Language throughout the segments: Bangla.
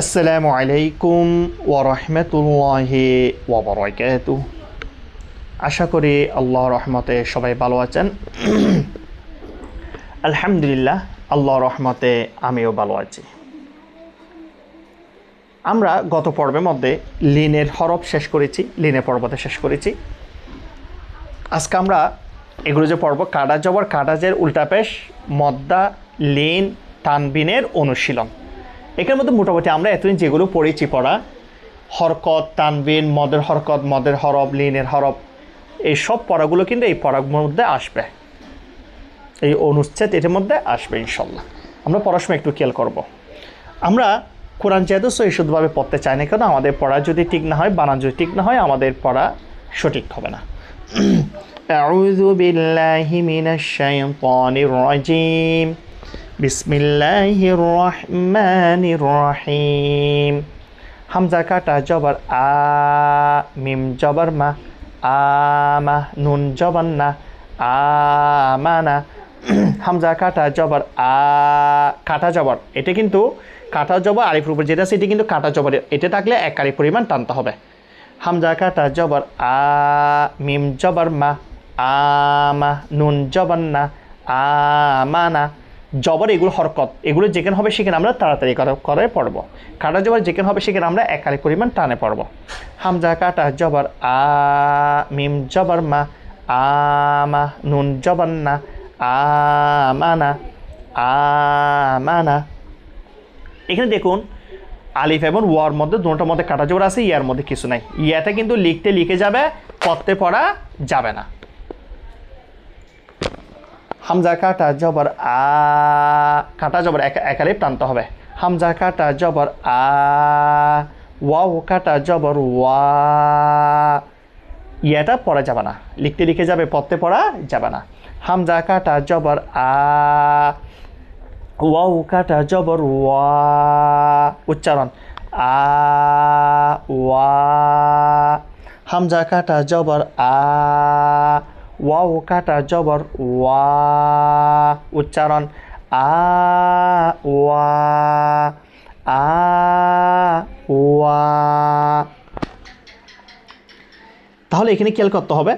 আসসালামু আলাইকুম ওয়া রাহমাতুল্লাহি ওয়া বারাকাতুহু। আশা করি আল্লাহর রহমতে সবাই ভালো আছেন। আলহামদুলিল্লাহ, আল্লাহর রহমতে আমিও ভালো আছি। আমরা গত পর্বের মধ্যে লিনের হরফ শেষ করেছি, লিনের পর্বতে শেষ করেছি। আজকে আমরা এগুলো যে পর্ব কাটা জবর কাটাজের উল্টা পেশ মদ্দা লিন তানবিনের অনুশীলন। এখানের মধ্যে মোটামুটি আমরা এতদিন যেগুলো পড়েছি পড়া হরকত তানবিন মদের হরকত মদের হরফ লিনের হরফ এই সব পড়াগুলো কিন্তু এই পড়াগুলোর মধ্যে আসবে, এই অনুচ্ছেদ এটার মধ্যে আসবে ইনশাল্লাহ। আমরা পড়ার সময় একটু খেয়াল করব। আমরা কোরআন যেহেতু সহিশুদ্ধভাবে পড়তে চাই না কেন, আমাদের পড়া যদি ঠিক না হয়, বানান যদি ঠিক না হয়, আমাদের পড়া সঠিক হবে না। আউযু বিল্লাহি মিনাশ শাইতানির রাজিম। বিসমিল্লাহির রহমানির রহিম। হামজা কাটা জবর আ, মিম জবর মা, আমা, নুন জবর না, আমানা। হামজা কাটা জবর আ, কাটা জবর, এটা কিন্তু কাটা জবর আলিফের উপর যেটা আছে এটি কিন্তু কাটা জবর, এটা থাকলে এক কালি পরিমাণ টানতে হবে। হামজা কাটা জবর আ, মিম জবর মা, আমা, নুন জবর না, আমানা। জবর এগুলো হরকত, এগুলো যেখানে হবে সেখানে আমরা তাড়াতাড়ি করে পড়বো। কাটা জবর যেখানে হবে সেখানে আমরা এক কালি পরিমাণ টানে পড়বো। হামজা কাটা জবর আ, মিম জবর মা, আমা, নুন জবর না, আমানা, আমানা। এখানে দেখুন আলিফ এবং ওয়ার মধ্যে দুটোর মধ্যে কাটা জবর আছে, ইয়ার মধ্যে কিছু নাই। ইয়াটা কিন্তু লিখতে লিখে যাবে, পড়তে পড়া যাবে না। হামজা কাটা জবর আ, কাটা জবর এক আলিফ টানতে হবে। হামজা কাটা জবর আ, ওয়াও কাটা জবর ওয়া, ইয়াটা পড়া যাবে না, লিখতে লিখে যাবে, পড়তে পড়া যাবে না। হামজা কাটা জবর আ, ওয়াও কাটা জবর ওয়া, উচ্চারণ আ ওয়া। হামজা কাটা জবর আ, ওয়াও কাটা জবর ওয়া, উচ্চারণ আ ওয়া, আ ওয়া। তাহলে এখানে খেয়াল করতে হবে,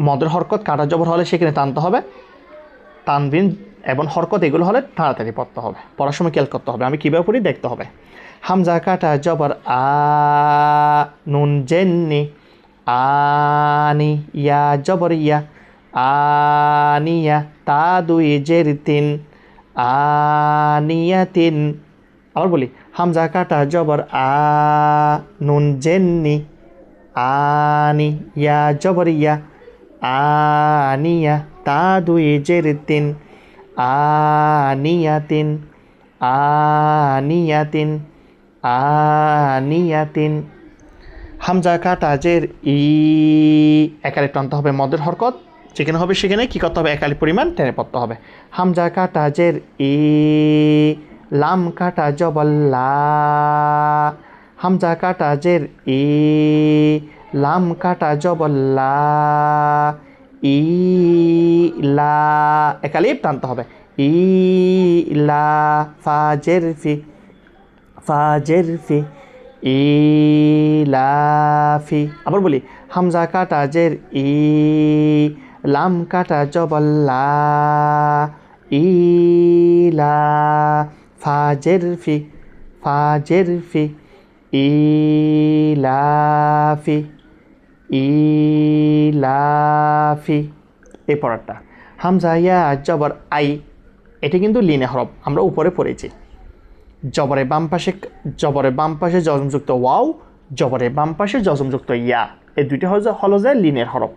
মদের হরকত কাটা জবর হলে সেখানে টানতে হবে, তানবিন এবং হরকত এগুলো হলে তাড়াতাড়ি পড়তে হবে, পড়ার সময় খেয়াল করতে হবে। আমি কীভাবে পড়ি দেখতে হবে। হামজা কাটা জবর আ, নুন জেন্নি, আনি, ইয়া জবর ইয়া, আনিয়া, তা দুই জের তিন, আনিয়া তিন। আবার বলি, হামজা কাটা জবর আ, নুন জেন্নি, আনি, ইয়া জবর ইয়া, আনিয়া, তা দুই জের তিন, আনিয়াতিন, আনিয়াতিন, আনিয়াতিন। হামজা কাটা জের ই, এক আলিফ টানতে হবে, মদের হরকত যেখানে হবে সেখানে কী করতে হবে, এক আলিফ পরিমাণ টেনে পড়তে হবে। হামজা কাটা জের ই, লাম কাটা জবর লা, হামজা কাটা জের ই, লাম কাটা জবর লা, ইলা, এক আলিফ টানতে হবে, ইলা। ফাজের ফি, ফাজের ফি, ইলাফি। আবার বলি, হামজা কাটা জের ই, লাম কাটা জবর লা, ইলা। ফাজের ফি, ফাজের ফি, ইলাফি, ইলাফি। এই পড়াটা হামজা ইয়া জবর আই, এটা কিন্তু লিনে হরফ, আমরা উপরে পড়েছি। জবরের বাম পাশে জজমযুক্ত ওয়াও, জবরের বাম পাশে জজমযুক্ত ইয়া, এই দুইটা হলো যে লিনের হরফ।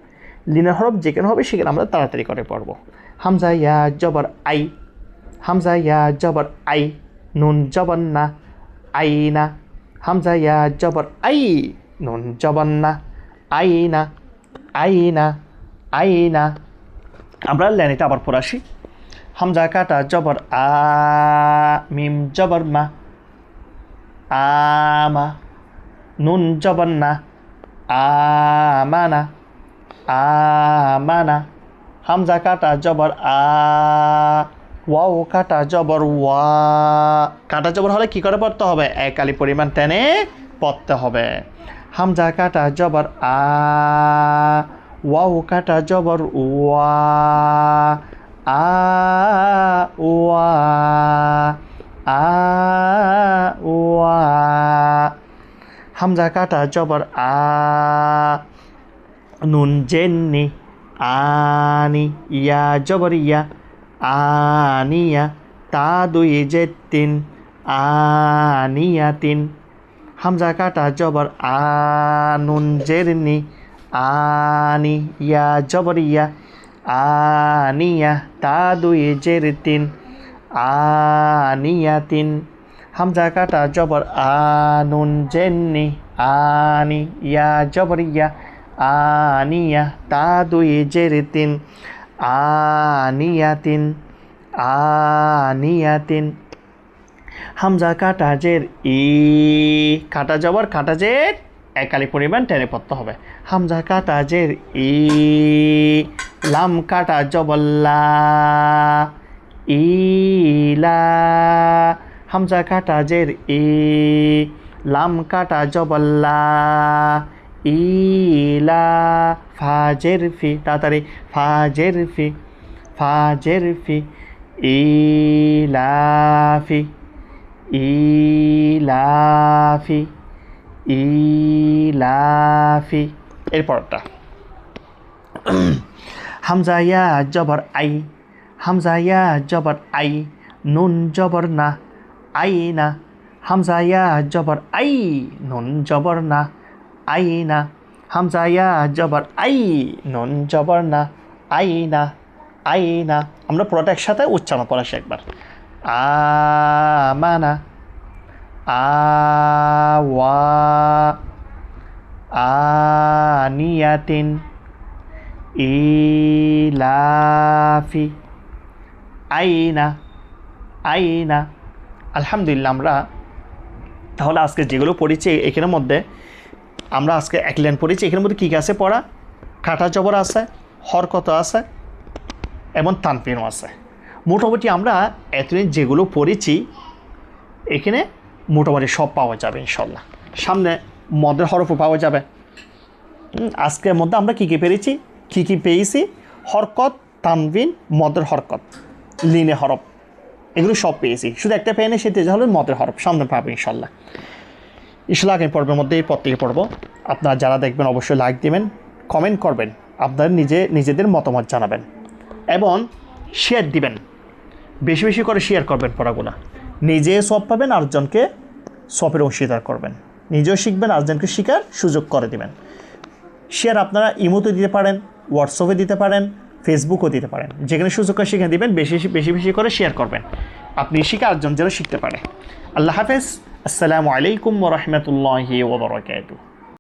লিনের হরফ যেখানে হবে সেখানে আমরা তাড়াতাড়ি করে পড়বো। হামজা ইয়া জবর আই, হামজা ইয়া জবর আই, নুন জবর না, আইনা। হামজা ইয়া জবর আই, নুন জবর না, আইনা, আইনা, আইনা। আমরা লাইনটা আবার পড়ে আসি। হামজা কাটা জবর আ, মিম জবর মা, আমা, নুন জবর না, আমানা, আমানা। হামজা কাটা জবর আ, ওয়াও কাটা জবর ওয়া, কাটা জবর হলে কি করে পড়তে হবে? এক আলি পরিমাণ টেনে পড়তে হবে। হামজা কাটা জবর আ, ওয়াও কাটা জবর ওয়া, আ ওয়া, আ ওয়া। হামজা কাটা জবর আ, নুন জেন্নি, আনি, ইয়া জবর ইয়া, আনিয়া, তা দুই জেতিন, আনিয়াতিন। হামজা কাটা জবর আ, নুন জেরনি, আনি, ইয়া জবর ইয়া, আনিয়া, তা দুই জেরতিন, আনিয়াতিন। হামজা কাটা জবর আ, নুন জেরনি, আনি, ইয়া জবর ইয়া, আনিয়া, তা দুই জেরতিন, আনিয়াতিন, আনিয়াতিন। হামজা কাটা জের ই, কাটা জবর কাটা জের এক আলি পরিমাণ টেনে পড়তে হবে। হামজা কাটা জের ই, লাম কাটা জবর লা, ইলা। হামজা কাটা জের ই, লাম কাটা জবর লা, ইলা। ফাজের ফি, তাড়াতাড়ি, ফাজের ফি, ফাজের ফি, ইলাফি, ইলাফি, ইলাফি। এরপরটা হামজা ইয়া জবর আই, হামজা ইয়া জবর আই, নুন জবর না, আই না। হামজা ইয়া জবর আই, নুন জবর না, আই না। হামজা ইয়া জবর আই, নুন জবর না, আই না, আই না। আমরা পুরোটা একসাথে উচ্চারণ করা একবার। আমানা, আওয়া, আনিয়াতিন, ইলাফি, আইনা, আইনা। আলহামদুলিল্লাহ, আমরা তাহলে আজকে যেগুলো পড়েছি এখানের মধ্যে আমরা আজকে এক লাইন পড়েছি। এখানের মধ্যে কী কী আছে পড়া? কাটা জবর আছে, হরকত আছে এবং তানবিনও আছে। মোটামুটি আমরা এতদিন যেগুলো পড়েছি এখানে মোটামুটি সব পাওয়া যাবে ইনশাল্লাহ। সামনে মদের হরফও পাওয়া যাবে। আজকের মধ্যে আমরা কী কী পেরেছি, কী কী পেয়েছি? হরকত, তানবিন, মদের হরকত, লিনে হরফ, এগুলো সব পেয়েছি। শুধু একটা পেয়ে নেই, সেটা হলো মদের হরফ। সামনে পাবো ইনশাল্লাহ। ইনশাল্লাহ আগামী পর্বের মধ্যে এই পর থেকে পড়বো। আপনারা যারা দেখবেন অবশ্যই লাইক দেবেন, কমেন্ট করবেন, আপনারা নিজেদের মতামত জানাবেন এবং শেয়ার দিবেন। বেশি বেশি করে শেয়ার করবেন পড়াগুলো। নিজে সব পাবেন, আরেকজনকে সবের অংশীদার করবেন। নিজেও শিখবেন, আরেকজনকে শেখার সুযোগ করে দিবেন। শেয়ার আপনারা ইমোতে দিতে পারেন, হোয়াটসঅ্যাপে দিতে পারেন, ফেসবুকও দিতে পারেন। যেখানে সুযোগ করে শিখে দিবেন, বেশি বেশি করে শেয়ার করবেন। আপনি শিখে আরেকজন যেন শিখতে পারে। আল্লাহ হাফেজ। আসসালামু আলাইকুম ওয়া রাহমাতুল্লাহি ওয়া বারাকাতুহু।